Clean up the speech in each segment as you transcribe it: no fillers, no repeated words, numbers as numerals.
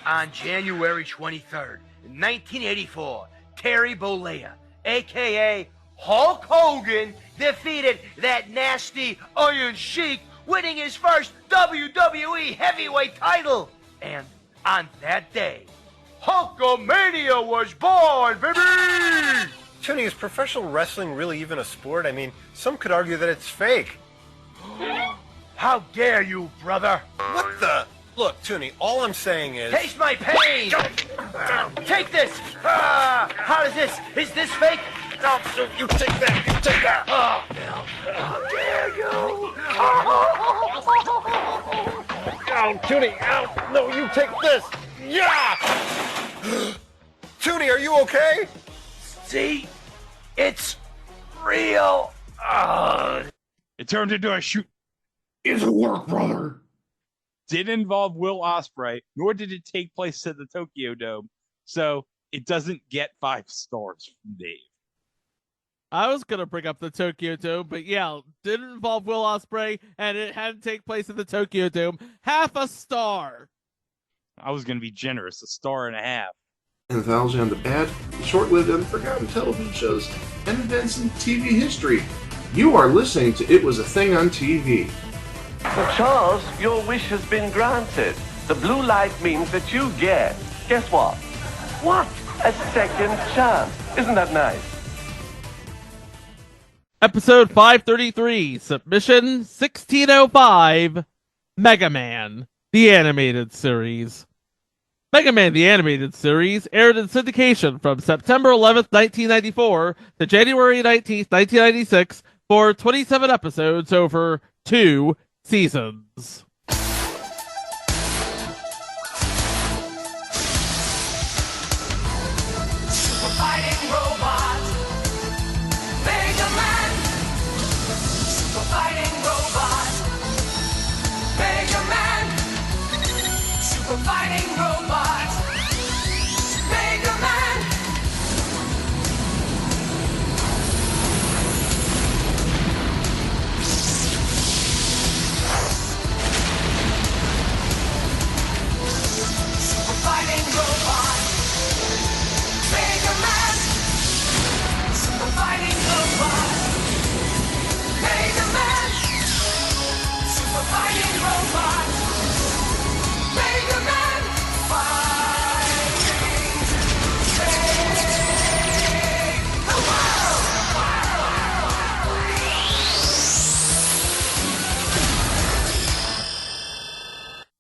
On January 23rd, 1984, Terry Bollea, a.k.a. Hulk Hogan, defeated that nasty Iron Sheik, winning his first WWE heavyweight title. And on that day, Hulkamania was born, baby! Tony, is professional wrestling really even a sport? I mean, some could argue that it's fake. How dare you, brother? What the? Look, Tony, all I'm saying is... Taste my pain! Take this! How is this? Is this fake? No, you take that! You take that! How dare you! Ow, Tony! Ow! No, you take this! Yeah! Tony, are you okay? See? It's real! It turned into a shoot. It'll work, brother. Didn't involve Will Ospreay, nor did it take place at the Tokyo Dome. So it doesn't get 5 stars from Dave. I was going to bring up the Tokyo Dome, but yeah, didn't involve Will Ospreay, and it hadn't take place at the Tokyo Dome. Half a star. I was going to be generous, 1.5 stars. Anthology on the bad, short-lived, and forgotten television shows and events in TV history. You are listening to It Was a Thing on TV. Well, Charles, your wish has been granted. The blue light means that you get, guess what? What? A second chance. Isn't that nice? Episode 533, Submission 1605, Mega Man, the Animated Series. Mega Man the Animated Series aired in syndication from September 11th, 1994 to January 19th, 1996 for 27 episodes over 2 seasons. Super fighting robot, Mega Man. Super fighting robot, Mega Man. Super fighting robot, Mega Man. Super fighting robot, Mega Man. Super fighting robot, Mega Man. Super fighting robot, Mega Man. Fighting to save the world.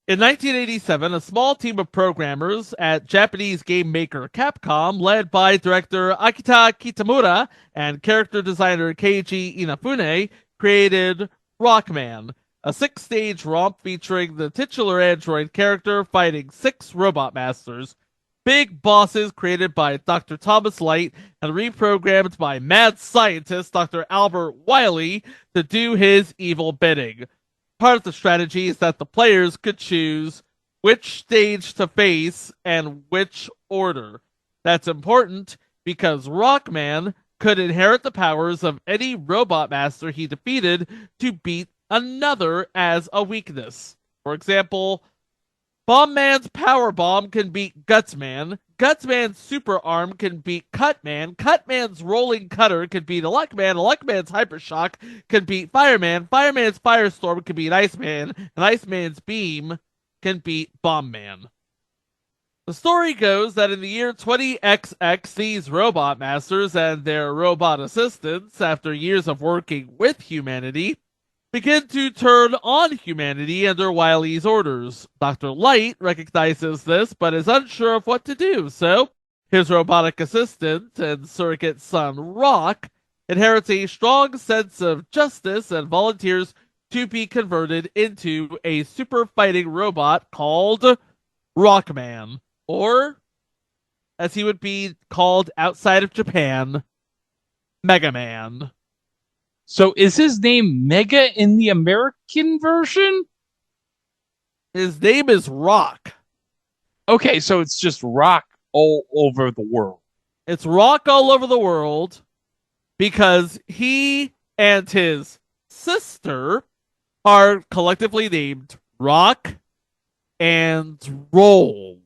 In 1987, a small team of programmers at Japanese game maker Capcom, led by director Akita Kitamura and character designer Keiji Inafune, created Rockman, a 6-stage romp featuring the titular android character fighting 6 robot masters, big bosses created by Dr. Thomas Light and reprogrammed by mad scientist Dr. Albert Wiley to do his evil bidding. Part of the strategy is that the players could choose which stage to face and which order. That's important because Rockman could inherit the powers of any robot master he defeated to beat another as a weakness. For example, Bomb Man's Power Bomb can beat Gutsman, Gutsman's Super Arm can beat Cutman, Cutman's Rolling Cutter can beat Luckman, Luckman's Hypershock can beat Fireman, Fireman's Firestorm can beat Iceman, and Iceman's Beam can beat Bomb Man. The story goes that in the year 20XX, these robot masters and their robot assistants, after years of working with humanity, begin to turn on humanity under Wily's orders. Dr. Light recognizes this, but is unsure of what to do, so his robotic assistant and surrogate son, Rock, inherits a strong sense of justice and volunteers to be converted into a super fighting robot called Rockman, or, as he would be called outside of Japan, Mega Man. So is his name Mega in the American version? His name is Rock. Okay, so it's just Rock all over the world. It's Rock all over the world because he and his sister are collectively named Rock and Roll.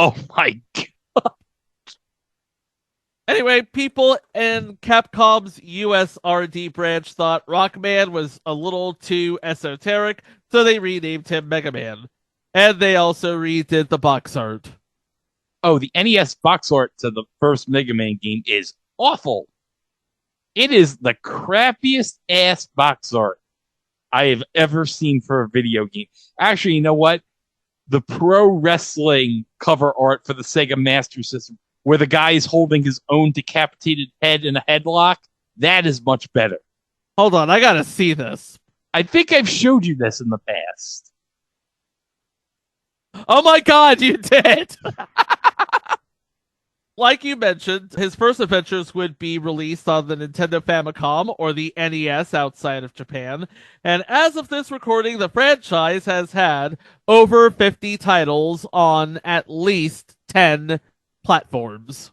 Oh my god. Anyway, people in Capcom's US R&D branch thought Rockman was a little too esoteric, so they renamed him Mega Man. And they also redid the box art. Oh, the NES box art to the first Mega Man game is awful. It is the crappiest ass box art I have ever seen for a video game. Actually, you know what? The pro wrestling cover art for the Sega Master System, where the guy is holding his own decapitated head in a headlock, that is much better. Hold on, I gotta see this. I think I've showed you this in the past. Oh my god, you did! Like you mentioned, his first adventures would be released on the Nintendo Famicom or the NES outside of Japan, and as of this recording, the franchise has had over 50 titles on at least 10 platforms.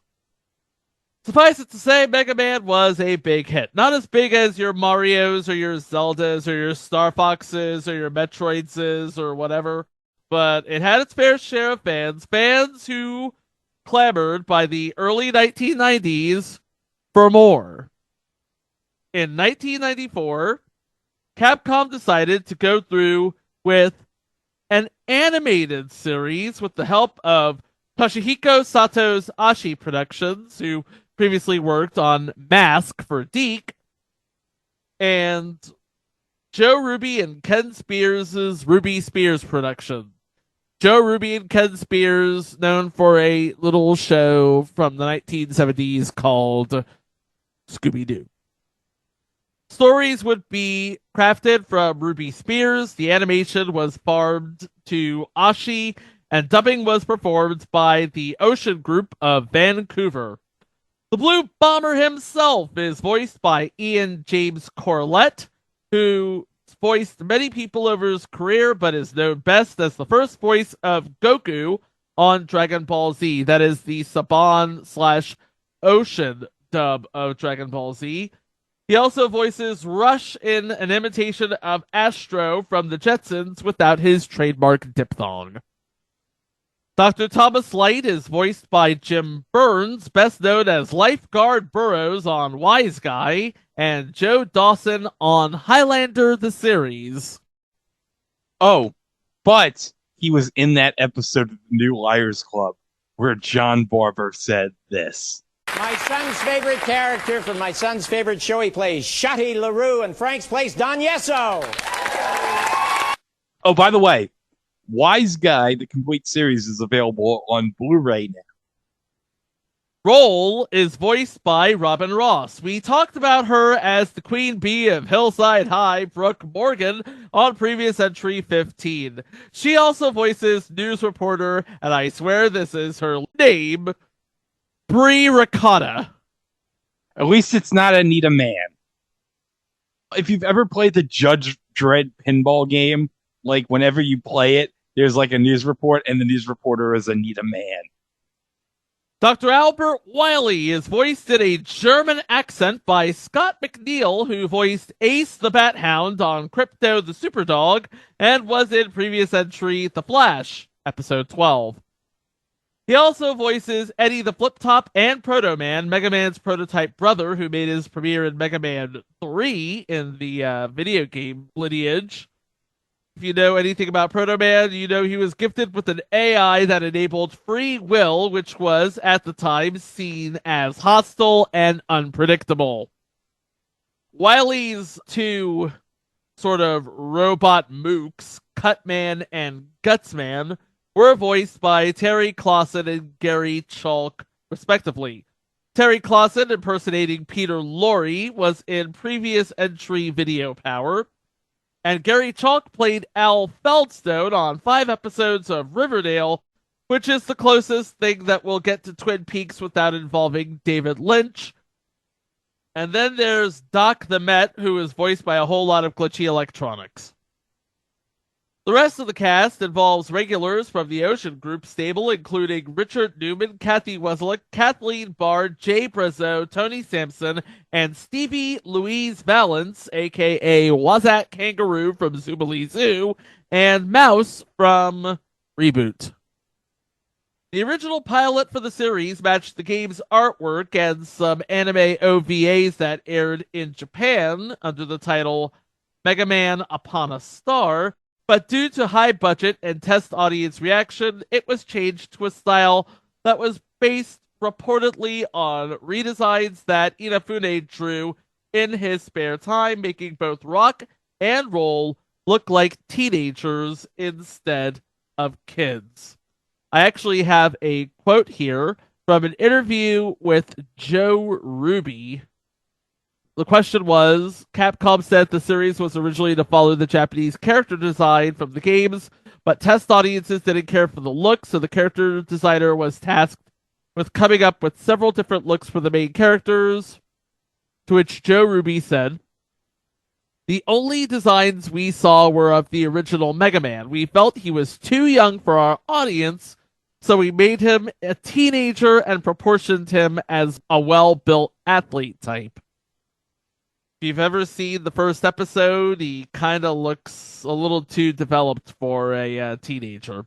Suffice it to say, Mega Man was a big hit. Not as big as your Marios or your Zeldas or your Star Foxes or your Metroidses or whatever, but it had its fair share of fans who clamored by the early 1990s for more. In 1994, Capcom decided to go through with an animated series with the help of Toshihiko Sato's Ashi Productions, who previously worked on Mask for Deke, and Joe Ruby and Ken Spears' Ruby Spears Productions. Joe Ruby and Ken Spears, known for a little show from the 1970s called Scooby-Doo. Stories would be crafted from Ruby Spears, the animation was farmed to Ashi, and dubbing was performed by the Ocean Group of Vancouver. The Blue Bomber himself is voiced by Ian James Corlett, who voiced many people over his career, but is known best as the first voice of Goku on Dragon Ball Z. That is the Saban/Ocean dub of Dragon Ball Z. He also voices Rush in an imitation of Astro from the Jetsons without his trademark diphthong. Dr. Thomas Light is voiced by Jim Burns, best known as Lifeguard Burrows on Wise Guy, and Joe Dawson on Highlander the series. Oh, but he was in that episode of the New Liars Club where John Barber said this. My son's favorite character from my son's favorite show, he plays Shotty LaRue, and Frank's plays Don Yesso. Oh, by the way, Wise Guy, the complete series, is available on Blu-ray now. Roll is voiced by Robin Ross. We talked about her as the Queen Bee of Hillside High, Brooke Morgan, on previous entry 15. She also voices news reporter, and I swear this is her name, Brie Ricotta. At least it's not Anita Man. If you've ever played the Judge Dredd pinball game, like whenever you play it, there's like a news report, and the news reporter is Anita Man. Dr. Albert Wiley is voiced in a German accent by Scott McNeil, who voiced Ace the Bat Hound on Crypto the Superdog, and was in previous entry The Flash, episode 12. He also voices Eddie the Flip Top and Proto Man, Mega Man's prototype brother, who made his premiere in Mega Man 3 in the video game lineage. If you know anything about Proto Man, you know he was gifted with an AI that enabled free will, which was, at the time, seen as hostile and unpredictable. Wily's two sort of robot mooks, Cutman and Gutsman, were voiced by Terry Clausen and Gary Chalk, respectively. Terry Clausen, impersonating Peter Lorre, was in previous entry Video Power, and Gary Chalk played Al Feldstone on 5 episodes of Riverdale, which is the closest thing that we'll get to Twin Peaks without involving David Lynch. And then there's Doc the Met, who is voiced by a whole lot of glitchy electronics. The rest of the cast involves regulars from the Ocean Group stable, including Richard Newman, Kathy Weselick, Kathleen Bard, Jay Brazo, Tony Sampson, and Stevie Louise Valance, aka Wazat Kangaroo from Zoobilee Zoo, and Mouse from Reboot. The original pilot for the series matched the game's artwork and some anime OVAs that aired in Japan under the title Mega Man Upon a Star, but due to high budget and test audience reaction, it was changed to a style that was based reportedly on redesigns that Inafune drew in his spare time, making both rock and roll look like teenagers instead of kids. I actually have a quote here from an interview with Joe Ruby. The question was, Capcom said the series was originally to follow the Japanese character design from the games, but test audiences didn't care for the look, so the character designer was tasked with coming up with several different looks for the main characters, to which Joe Ruby said, "The only designs we saw were of the original Mega Man. We felt he was too young for our audience, so we made him a teenager and proportioned him as a well-built athlete type." If you've ever seen the first episode, he kind of looks a little too developed for a teenager.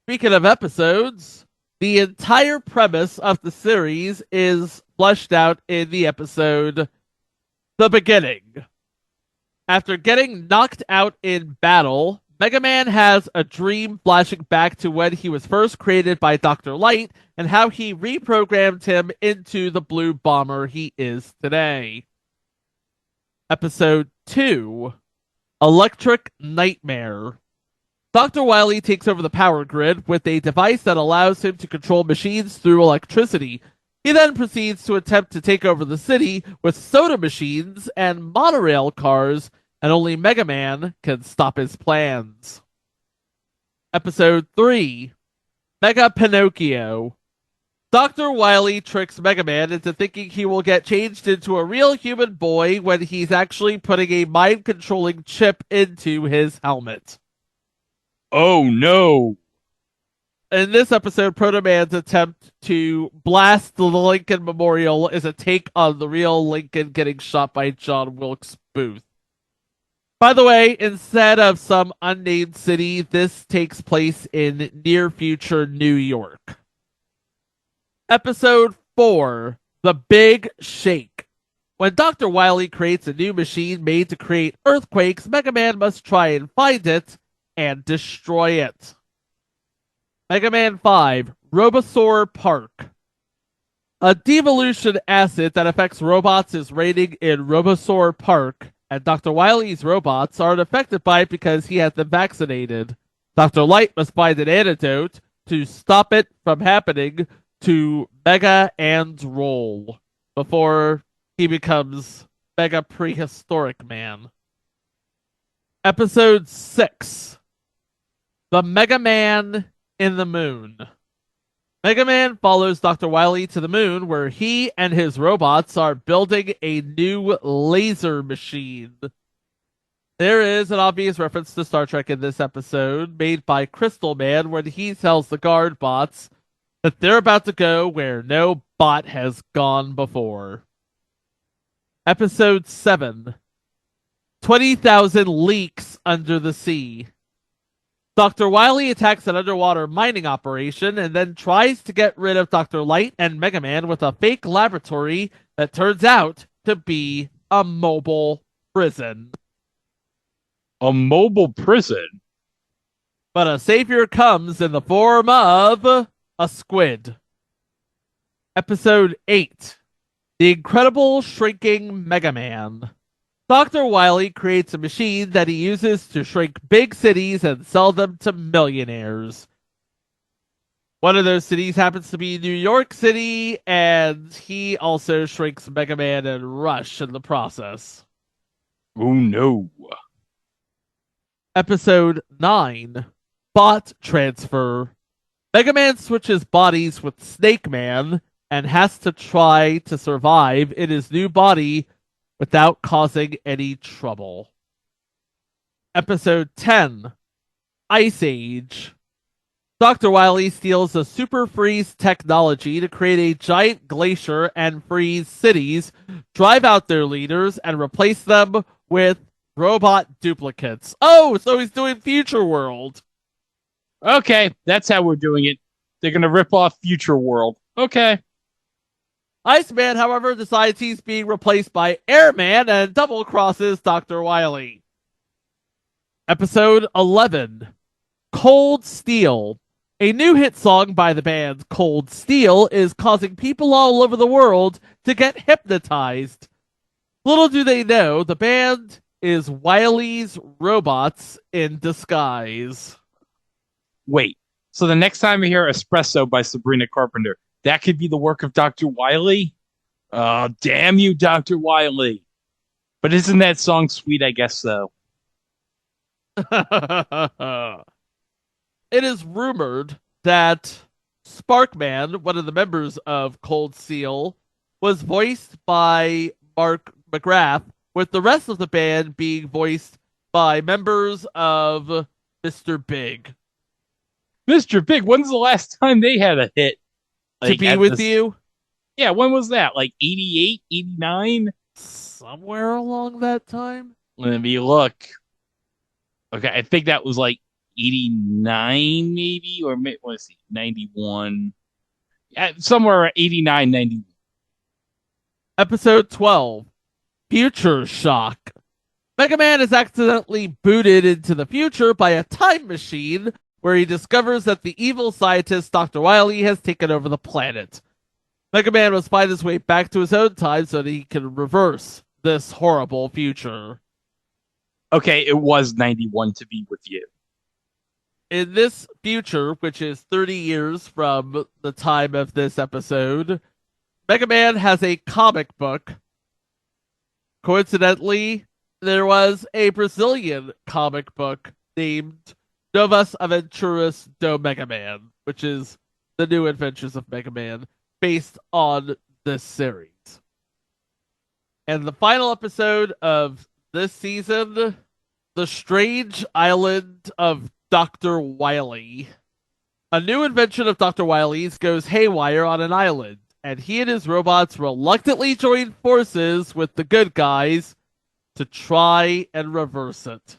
Speaking of episodes, the entire premise of the series is fleshed out in the episode The Beginning. After getting knocked out in battle, Mega Man has a dream flashing back to when he was first created by Dr. Light and how he reprogrammed him into the blue bomber he is today. Episode 2, Electric Nightmare. Dr. Wily takes over the power grid with a device that allows him to control machines through electricity. He then proceeds to attempt to take over the city with soda machines and monorail cars, and only Mega Man can stop his plans. Episode 3, Mega Pinocchio. Dr. Wily tricks Mega Man into thinking he will get changed into a real human boy when he's actually putting a mind-controlling chip into his helmet. Oh no! In this episode, Proto Man's attempt to blast the Lincoln Memorial is a take on the real Lincoln getting shot by John Wilkes Booth. By the way, instead of some unnamed city, this takes place in near-future New York. Episode 4, The Big Shake. When Dr. Wily creates a new machine made to create earthquakes, Mega Man must try and find it and destroy it. Mega Man 5, Robosaur Park. A devolution acid that affects robots is raining in Robosaur Park, and Dr. Wily's robots aren't affected by it because he has them vaccinated. Dr. Light must find an antidote to stop it from happening to Mega and Roll before he becomes Mega Prehistoric Man. Episode 6, The Mega Man in the Moon. Mega Man follows Dr. Wily to the moon, where he and his robots are building a new laser machine. There is an obvious reference to Star Trek in this episode, made by Crystal Man when he tells the guard bots that they're about to go where no bot has gone before. Episode 7, 20,000 Leaks Under the Sea. Dr. Wily attacks an underwater mining operation and then tries to get rid of Dr. Light and Mega Man with a fake laboratory that turns out to be a mobile prison. A mobile prison? But a savior comes in the form of a squid. Episode 8, The Incredible Shrinking Mega Man. Dr. Wily creates a machine that he uses to shrink big cities and sell them to millionaires. One of those cities happens to be New York City, and he also shrinks Mega Man and Rush in the process. Oh no. Episode 9, Bot Transfer. Mega Man switches bodies with Snake Man and has to try to survive in his new body without causing any trouble. Episode 10, Ice Age. Dr. Wily steals a super freeze technology to create a giant glacier and freeze cities, drive out their leaders, and replace them with robot duplicates. Oh, so he's doing Future World. Okay, that's how we're doing it. They're going to rip off Future World. Okay. Iceman, however, decides he's being replaced by Airman and double crosses Dr. Wily. Episode 11, Cold Steel. A new hit song by the band Cold Steel is causing people all over the world to get hypnotized. Little do they know, the band is Wily's robots in disguise. Wait. So the next time I hear Espresso by Sabrina Carpenter, that could be the work of Dr. Wily? Oh, damn you, Dr. Wily. But isn't that song sweet? I guess so. It is rumored that Sparkman, one of the members of Cold Steel, was voiced by Mark McGrath, with the rest of the band being voiced by members of Mr. Big. Mr. Big, when's the last time they had a hit? To Be With You? Yeah, when was that? Like 88, 89? Somewhere along that time? Let me look. Okay, I think that was like 89 maybe, or let's see, 91. Somewhere around 89, 91. Episode 12, Future Shock. Mega Man is accidentally booted into the future by a time machine where he discovers that the evil scientist Dr. Wily has taken over the planet. Mega Man must find his way back to his own time so that he can reverse this horrible future. Okay, it was 91 To Be With You. In this future, which is 30 years from the time of this episode, Mega Man has a comic book. Coincidentally, there was a Brazilian comic book named Novas Aventuras do Mega Man, which is the new adventures of Mega Man, based on this series. And the final episode of this season, The Strange Island of Dr. Wily. A new invention of Dr. Wily's goes haywire on an island, and he and his robots reluctantly join forces with the good guys to try and reverse it.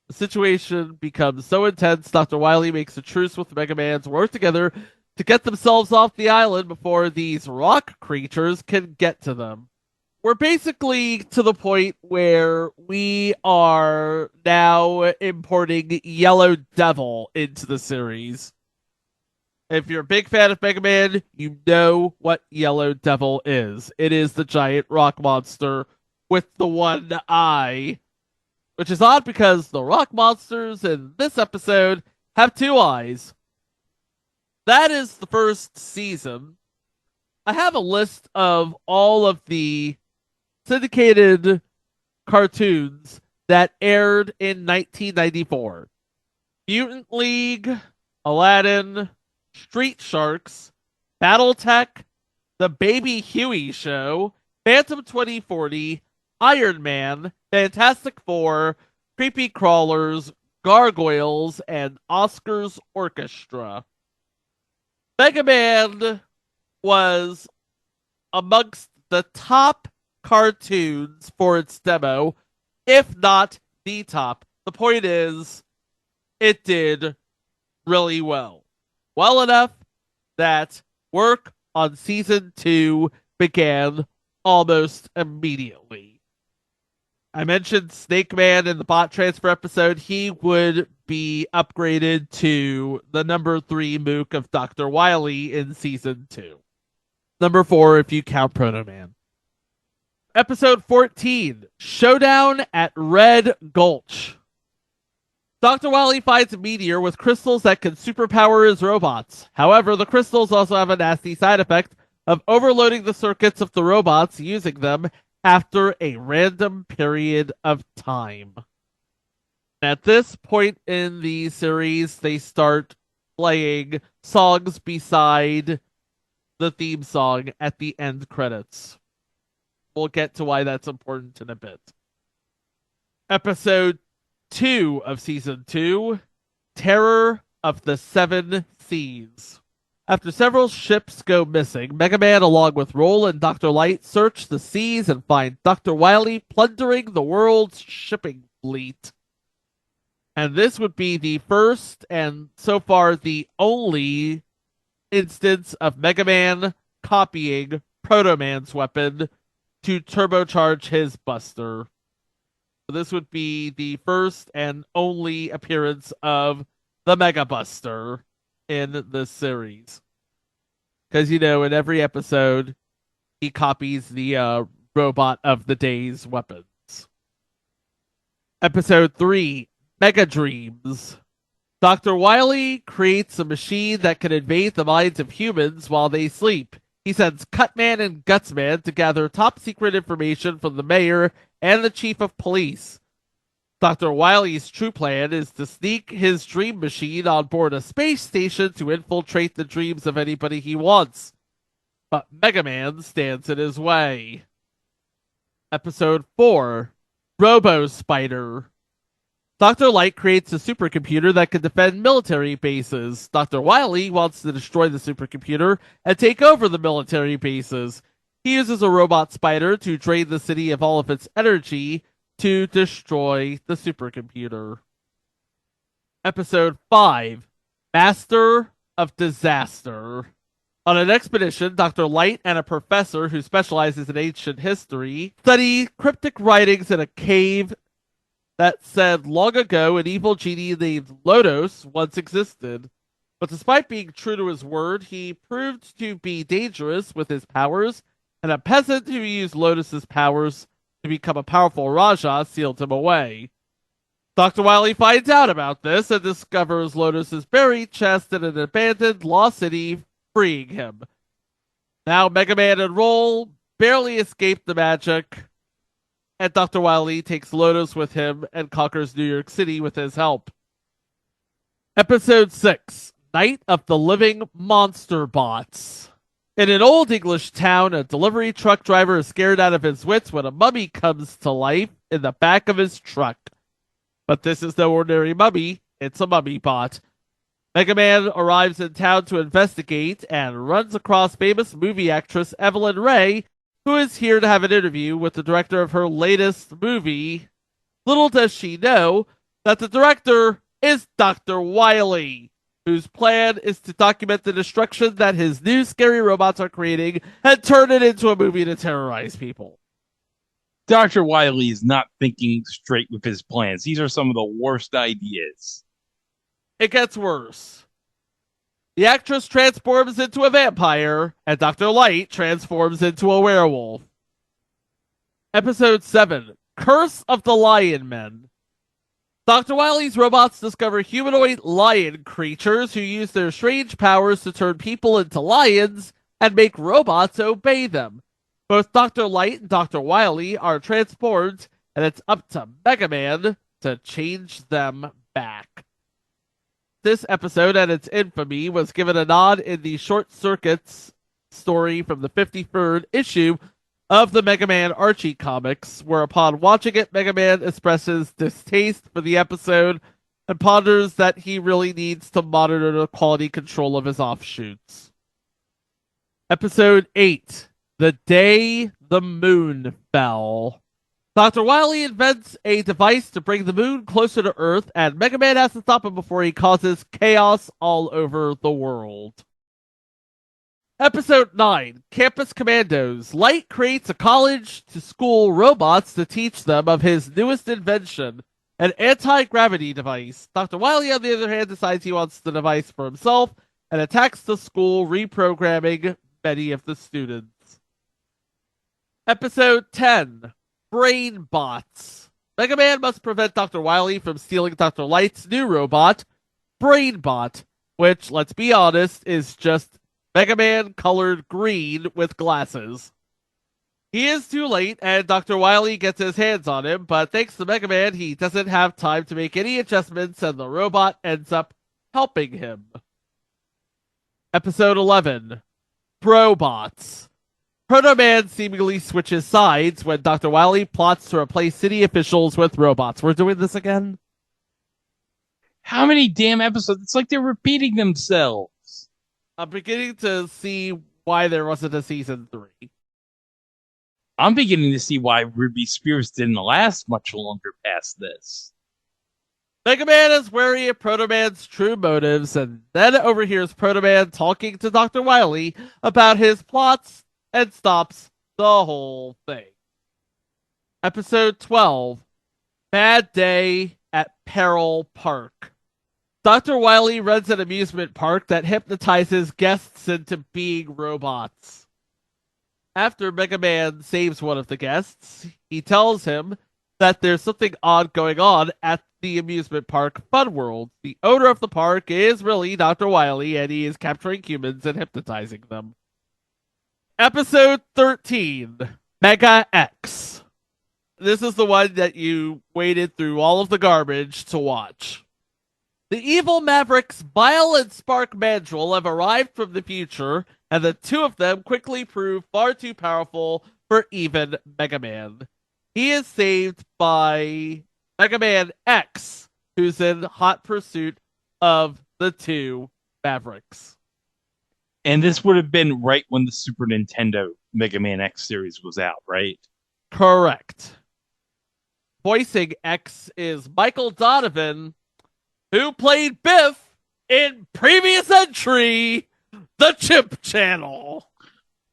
The situation becomes so intense, Dr. Wily makes a truce with Mega Man to work together to get themselves off the island before these rock creatures can get to them. We're basically to the point where we are now importing Yellow Devil into the series. If you're a big fan of Mega Man, you know what Yellow Devil is. It is the giant rock monster with the one eye. Which is odd because the rock monsters in this episode have two eyes. That is the first season. I have a list of all of the syndicated cartoons that aired in 1994. Mutant League, Aladdin, Street Sharks, Battletech, The Baby Huey Show, Phantom 2040, Iron Man, Fantastic Four, Creepy Crawlers, Gargoyles, and Oscar's Orchestra. Mega Man was amongst the top cartoons for its demo, if not the top. The point is, it did really well. Well enough that work on season 2 began almost immediately. I mentioned Snake Man in the bot transfer episode. He would be upgraded to the number 3 Mook of Dr. Wily in season 2. Number 4 if you count Proto Man. Episode 14, Showdown at Red Gulch. Dr. Wily finds a meteor with crystals that can superpower his robots. However, the crystals also have a nasty side effect of overloading the circuits of the robots using them after a random period of time. At this point in the series, they start playing songs beside the theme song at the end credits. We'll get to why that's important in a bit. Episode 2 of Season 2, Terror of the Seven Seas. After several ships go missing, Mega Man along with Roll and Dr. Light search the seas and find Dr. Wily plundering the world's shipping fleet. And this would be the first and so far the only instance of Mega Man copying Proto Man's weapon to turbocharge his Buster. This would be the first and only appearance of the Mega Buster in this series. Because, in every episode, he copies the Robot of the Day's weapons. Episode 3, Mega Dreams. Dr. Wily creates a machine that can invade the minds of humans while they sleep. He sends Cutman and Gutsman to gather top secret information from the mayor and the chief of police. Dr. Wily's true plan is to sneak his dream machine on board a space station to infiltrate the dreams of anybody he wants. But Mega Man stands in his way. Episode 4, Robo Spider. Dr. Light creates a supercomputer that can defend military bases. Dr. Wily wants to destroy the supercomputer and take over the military bases. He uses a robot spider to drain the city of all of its energy to destroy the supercomputer. Episode 5, Master of Disaster. On an expedition, Dr. Light and a professor who specializes in ancient history study cryptic writings in a cave that said long ago an evil genie named Lodos once existed. But despite being true to his word, he proved to be dangerous with his powers, and a peasant who used Lodos's powers to become a powerful Raja sealed him away. Dr. Wily finds out about this and discovers Lodos's buried chest in an abandoned lost city, freeing him. Now Mega Man and Roll barely escape the magic, and Dr. Wily takes Lodos with him and conquers New York City with his help. Episode 6, Night of the Living Monster Bots. In an old English town, a delivery truck driver is scared out of his wits when a mummy comes to life in the back of his truck. But this is no ordinary mummy, it's a mummy bot. Mega Man arrives in town to investigate and runs across famous movie actress Evelyn Ray, who is here to have an interview with the director of her latest movie. Little does she know that the director is Dr. Wily, whose plan is to document the destruction that his new scary robots are creating and turn it into a movie to terrorize people. Dr. Wily is not thinking straight with his plans. These are some of the worst ideas. It gets worse. The actress transforms into a vampire, and Dr. Light transforms into a werewolf. Episode 7, Curse of the Lion Men. Dr. Wily's robots discover humanoid lion creatures who use their strange powers to turn people into lions and make robots obey them. Both Dr. Light and Dr. Wily are transformed, and it's up to Mega Man to change them back. This episode and its infamy was given a nod in the Short Circuits story from the 53rd issue of the Mega Man Archie comics, where upon watching it, Mega Man expresses distaste for the episode and ponders that he really needs to monitor the quality control of his offshoots. Episode 8, The Day the Moon Fell. Dr. Wily invents a device to bring the moon closer to Earth, and Mega Man has to stop him before he causes chaos all over the world. Episode 9, Campus Commandos. Light creates a college-to-school robots to teach them of his newest invention, an anti-gravity device. Dr. Wily, on the other hand, decides he wants the device for himself and attacks the school, reprogramming many of the students. Episode 10, Brain Bots. Mega Man must prevent Dr. Wily from stealing Dr. Light's new robot, Brain Bot, which, let's be honest, is just Mega Man colored green with glasses. He is too late, and Dr. Wily gets his hands on him, but thanks to Mega Man, he doesn't have time to make any adjustments, and the robot ends up helping him. Episode 11, Probots. Proto Man seemingly switches sides when Dr. Wily plots to replace city officials with robots. We're doing this again? How many damn episodes? It's like they're repeating themselves. I'm beginning to see why there wasn't a season 3. I'm beginning to see why Ruby Spears didn't last much longer past this. Mega Man is wary of Proto Man's true motives and then overhears Proto Man talking to Dr. Wily about his plots and stops the whole thing. Episode 12, Bad Day at Peril Park. Dr. Wily runs an amusement park that hypnotizes guests into being robots. After Mega Man saves one of the guests, he tells him that there's something odd going on at the amusement park Fun World. The owner of the park is really Dr. Wily, and he is capturing humans and hypnotizing them. Episode 13, Mega X. This is the one that you waited through all of the garbage to watch. The evil Mavericks Bile and Spark Mandrill have arrived from the future, and the two of them quickly prove far too powerful for even Mega Man. He is saved by Mega Man X, who's in hot pursuit of the two Mavericks. And this would have been right when the Super Nintendo Mega Man X series was out, right? Correct. Voicing X is Michael Donovan, who played Biff in previous entry, The Chimp Channel.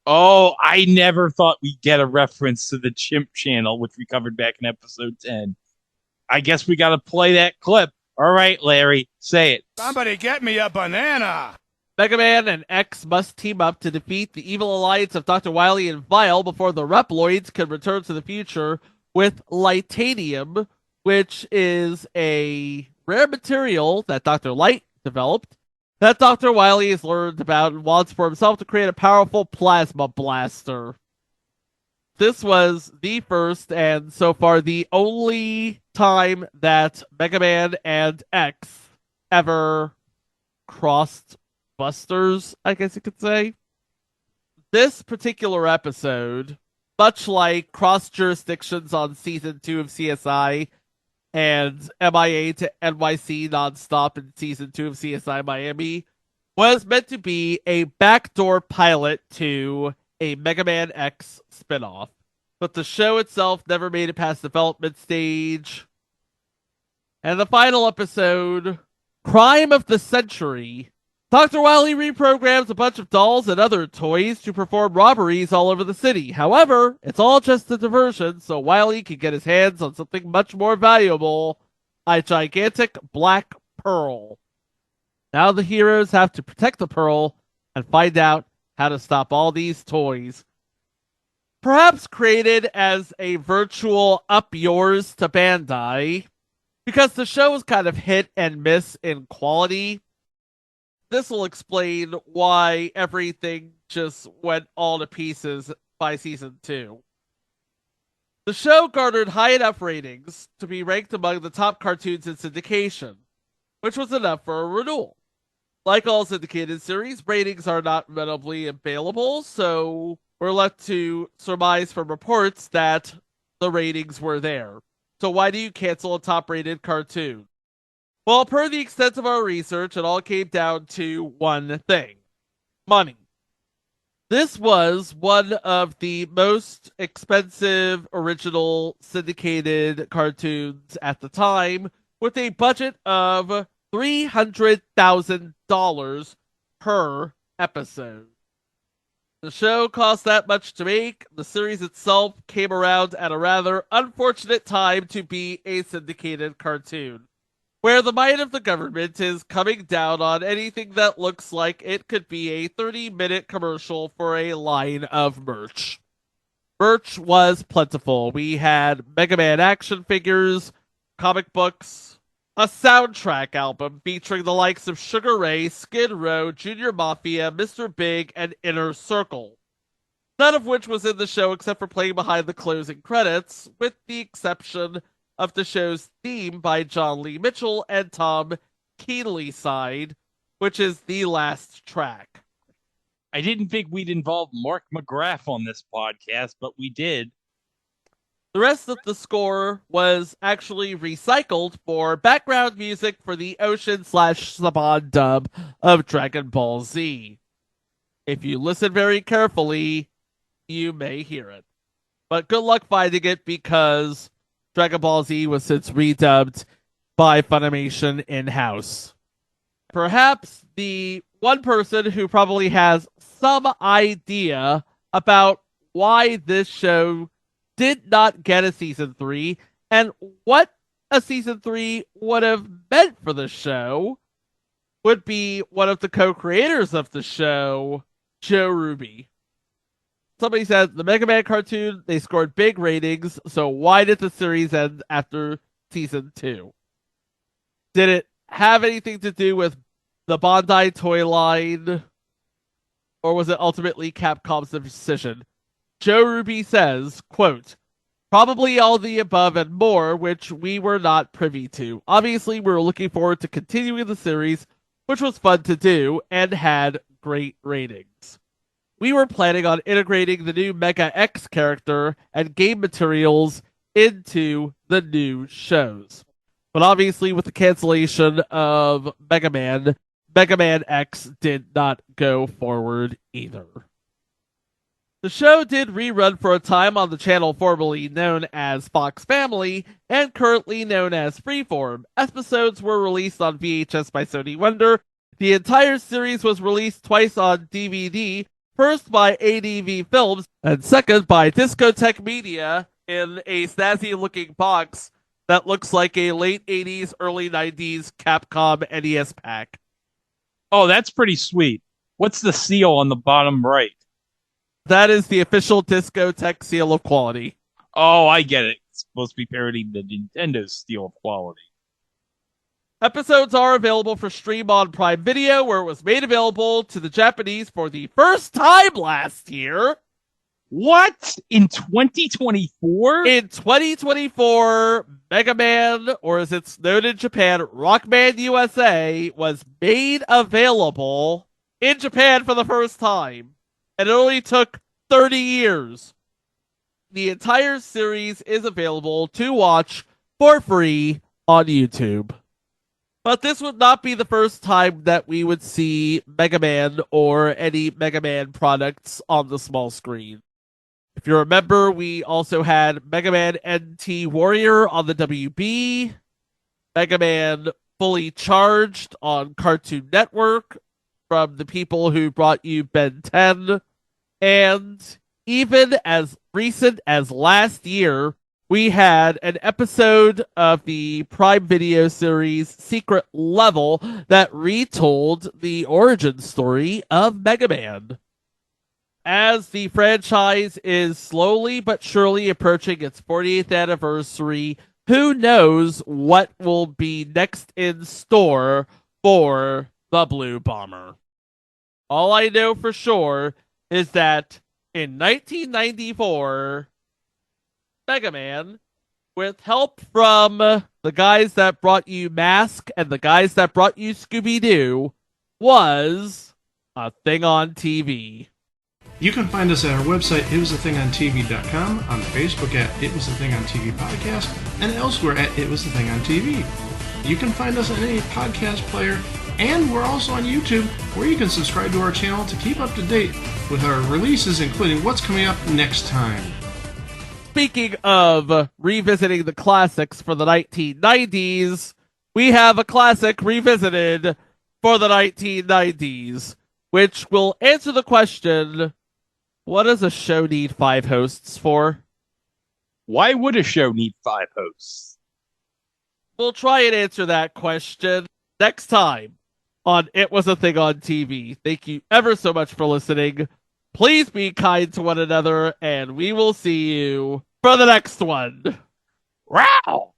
Oh, I never thought we'd get a reference to the Chimp Channel, which we covered back in episode 10. I guess we got to play that clip. All right, Larry, say it. Somebody get me a banana. Mega Man and X must team up to defeat the evil alliance of Dr. Wily and Vile before the Reuploids can return to the future with Lightanium, which is a rare material that Dr. Light developed that Dr. Wily has learned about and wants for himself to create a powerful plasma blaster. This was the first and so far the only time that Mega Man and X ever crossed busters, I guess you could say. This particular episode, much like cross jurisdictions on season 2 of CSI and MIA to NYC nonstop in season 2 of CSI Miami, was meant to be a backdoor pilot to a Mega Man X spinoff. But the show itself never made it past development stage. And the final episode, Crime of the Century, Dr. Wily reprograms a bunch of dolls and other toys to perform robberies all over the city. However, it's all just a diversion, so Wily can get his hands on something much more valuable, a gigantic black pearl. Now the heroes have to protect the pearl and find out how to stop all these toys. Perhaps created as a virtual up yours to Bandai, because the show was kind of hit and miss in quality. This will explain why everything just went all to pieces by season 2. The show garnered high enough ratings to be ranked among the top cartoons in syndication, which was enough for a renewal. Like all syndicated series, ratings are not readily available, so we're left to surmise from reports that the ratings were there. So why do you cancel a top-rated cartoon? Well, per the extent of our research, it all came down to one thing: money. This was one of the most expensive original syndicated cartoons at the time, with a budget of $300,000 per episode. The show cost that much to make. The series itself came around at a rather unfortunate time to be a syndicated cartoon, where the might of the government is coming down on anything that looks like it could be a 30-minute commercial for a line of merch. Merch was plentiful. We had Mega Man action figures, comic books, a soundtrack album featuring the likes of Sugar Ray, Skid Row, Junior Mafia, Mr. Big, and Inner Circle. None of which was in the show except for playing behind the closing credits, with the exception of the show's theme by John Lee Mitchell and Tom Keelyside, which is the last track. I didn't think we'd involve Mark McGrath on this podcast, but we did. The rest of the score was actually recycled for background music for the Ocean/Saban dub of Dragon Ball Z. If you listen very carefully, you may hear it. But good luck finding it, because Dragon Ball Z was since redubbed by Funimation in-house. Perhaps the one person who probably has some idea about why this show did not get a season 3 and what a season 3 would have meant for the show would be one of the co-creators of the show, Joe Ruby. Somebody said the Mega Man cartoon, they scored big ratings, so why did the series end after season 2? Did it have anything to do with the Bandai toy line? Or was it ultimately Capcom's decision? Joe Ruby says, quote, probably all the above and more, which we were not privy to. Obviously, we were looking forward to continuing the series, which was fun to do and had great ratings. We were planning on integrating the new Mega X character and game materials into the new shows. But obviously, with the cancellation of Mega Man X did not go forward either. The show did rerun for a time on the channel formerly known as Fox Family and currently known as Freeform. Episodes were released on VHS by Sony Wonder. The entire series was released twice on DVD, first by ADV Films and second by Discotech Media in a snazzy-looking box that looks like a late 80s, early 90s Capcom NES pack. Oh, that's pretty sweet. What's the seal on the bottom right? That is the official Discotech seal of quality. Oh, I get it. It's supposed to be parodying the Nintendo seal of quality. Episodes are available for stream on Prime Video, where it was made available to the Japanese for the first time last year. What? In 2024? In 2024, Mega Man, or as it's known in Japan, Rockman USA, was made available in Japan for the first time. And it only took 30 years. The entire series is available to watch for free on YouTube. But this would not be the first time that we would see Mega Man or any Mega Man products on the small screen. If you remember, we also had Mega Man NT Warrior on the WB, Mega Man Fully Charged on Cartoon Network from the people who brought you Ben 10, and even as recent as last year, we had an episode of the Prime Video series Secret Level that retold the origin story of Mega Man. As the franchise is slowly but surely approaching its 40th anniversary, who knows what will be next in store for the Blue Bomber. All I know for sure is that in 1994, Mega Man, with help from the guys that brought you Mask and the guys that brought you Scooby-Doo, was a thing on TV. You can find us at our website, itwasathingontv.com, on Facebook at It Was a Thing on TV Podcast, and elsewhere at It Was a Thing on TV. You can find us on any podcast player, and we're also on YouTube, where you can subscribe to our channel to keep up to date with our releases, including what's coming up next time. Speaking of revisiting the classics for the 1990s, we have a classic revisited for the 1990s, which will answer the question, what does a show need 5 hosts for? Why would a show need 5 hosts? We'll try and answer that question next time on It Was a Thing on TV. Thank you ever so much for listening. Please be kind to one another, and we will see you for the next one. Wow!